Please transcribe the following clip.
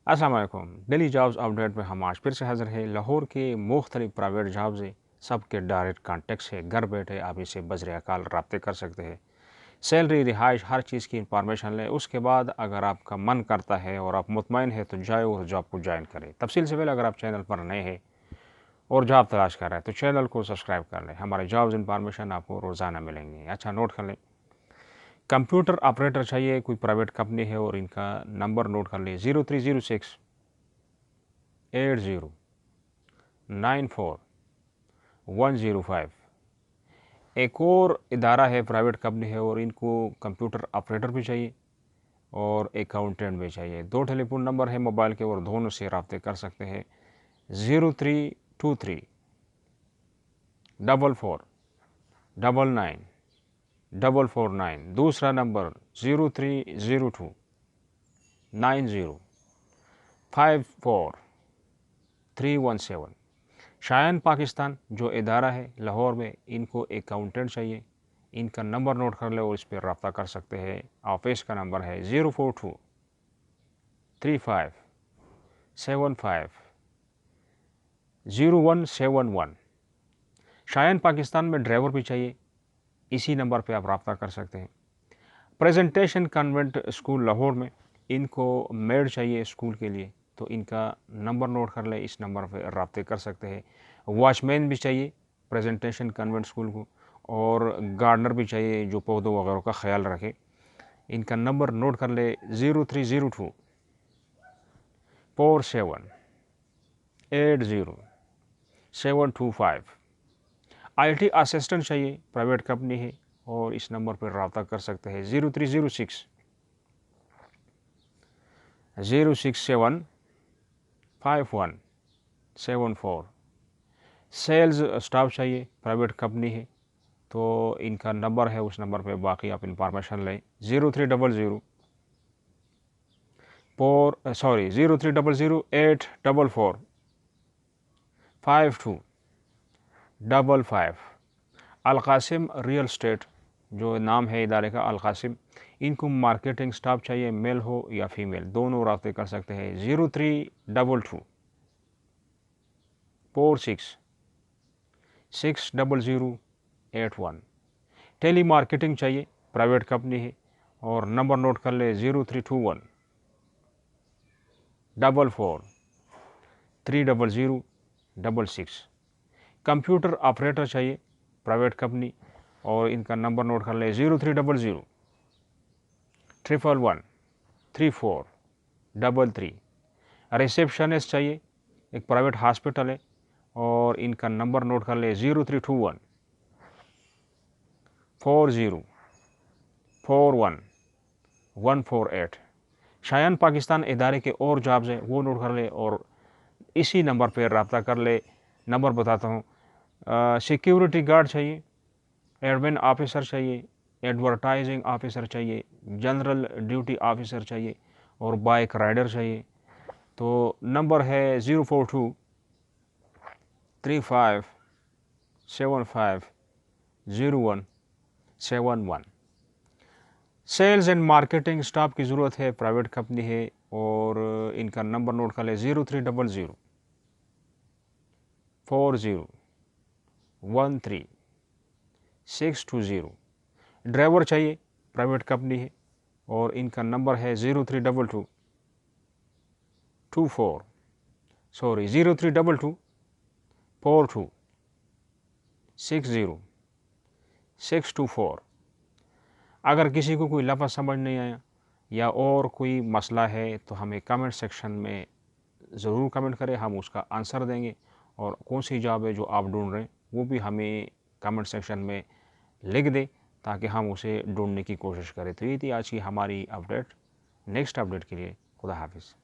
अस्सलाम वालेकुम। Daily jobs update में हम आज फिर से हाज़िर हैं। लाहौर के मुख्तलिफ प्राइवेट जॉब्स हैं, सबके डायरेक्ट कॉन्टेक्ट्स है। घर बैठे आप इसे बज़रिया कॉल रब्ते कर सकते हैं। सैलरी, रिहाइश, हर चीज़ की इंफॉर्मेशन लें। उसके बाद अगर आपका मन करता है और आप मुतमईन हैं तो जाए और जॉब को ज्वाइन करें। तफसील से पहले अगर आप चैनल पर नए हैं और जॉब तलाश कर रहे हैं तो चैनल को सब्सक्राइब कर लें। हमारे जॉब्स इंफॉर्मेशन आपको रोज़ाना मिलेंगी। अच्छा नोट कर लें, कंप्यूटर ऑपरेटर चाहिए, कोई प्राइवेट कंपनी है और इनका नंबर नोट कर लें 0306 80 94 105। एक और इदारा है, प्राइवेट कंपनी है और इनको कंप्यूटर ऑपरेटर भी चाहिए और अकाउंटेंट भी चाहिए। दो टेलीफोन नंबर है मोबाइल के और दोनों से रब्ते कर सकते हैं। 0323 44 99 449। दूसरा नंबर 0302 90 54 317। शायन पाकिस्तान जो इदारा है लाहौर में, इनको अकाउंटेंट चाहिए। इनका नंबर नोट कर ले और इस पर रब्ता कर सकते हैं। ऑफिस का नंबर है 042 35 75 0171। शायन पाकिस्तान में ड्राइवर भी चाहिए, इसी नंबर पे आप रब्ता कर सकते हैं। प्रेजेंटेशन कन्वेंट स्कूल लाहौर में, इनको मेड चाहिए स्कूल के लिए, तो इनका नंबर नोट कर ले, इस नंबर पर रब्ते कर सकते हैं। वॉचमैन भी चाहिए प्रेजेंटेशन कन्वेंट स्कूल को, और गार्डनर भी चाहिए जो पौधों वगैरह का ख्याल रखे। इनका नंबर नोट कर ले 0302 47 80 725। IT असिस्टेंट चाहिए, प्राइवेट कंपनी है और इस नंबर पर रब्ता कर सकते हैं 0306 067 5174। सेल्स स्टाफ चाहिए, प्राइवेट कंपनी है, तो इनका नंबर है, उस नंबर पे बाकी आप इंफॉर्मेशन लें 0300 844 5255। अलकासिम रियल स्टेट जो नाम है इदारे का, अलकासिम, इनको मार्केटिंग स्टाफ चाहिए, मेल हो या फीमेल, दोनों रब्ते कर सकते हैं 0322 46 60081। टेली मार्केटिंग चाहिए, प्राइवेट कंपनी है और नंबर नोट कर ले 0321 44 30066। कंप्यूटर ऑपरेटर चाहिए, प्राइवेट कंपनी, और इनका नंबर नोट कर ले 0300 111 3433। रिसेप्शनिस्ट चाहिए, एक प्राइवेट हॉस्पिटल है और इनका नंबर नोट कर ले 0321 40 41 148। शायन पाकिस्तान इदारे के और जॉब्स हैं, वो नोट कर ले और इसी नंबर पर रब्ता कर ले। नंबर बताता हूँ, सिक्योरिटी गार्ड चाहिए, एडमिन ऑफिसर चाहिए, एडवर्टाइजिंग ऑफिसर चाहिए, जनरल ड्यूटी ऑफिसर चाहिए और बाइक राइडर चाहिए। तो नंबर है 042 35 75 0171। सेल्स एंड मार्केटिंग स्टाफ की ज़रूरत है, प्राइवेट कंपनी है और इनका नंबर नोट कर ले 0300 40 13 620। ड्राइवर चाहिए, प्राइवेट कंपनी है और इनका नंबर है 0322 42 60 624। अगर किसी को कोई लफ्ज़ समझ नहीं आया या और कोई मसला है तो हमें कमेंट सेक्शन में ज़रूर कमेंट करें, हम उसका आंसर देंगे। और कौन सी जॉब है जो आप ढूंढ रहे हैं वो भी हमें कमेंट सेक्शन में लिख दें ताकि हम उसे ढूंढने की कोशिश करें। तो ये थी आज की हमारी अपडेट। नेक्स्ट अपडेट के लिए खुदा हाफिज़।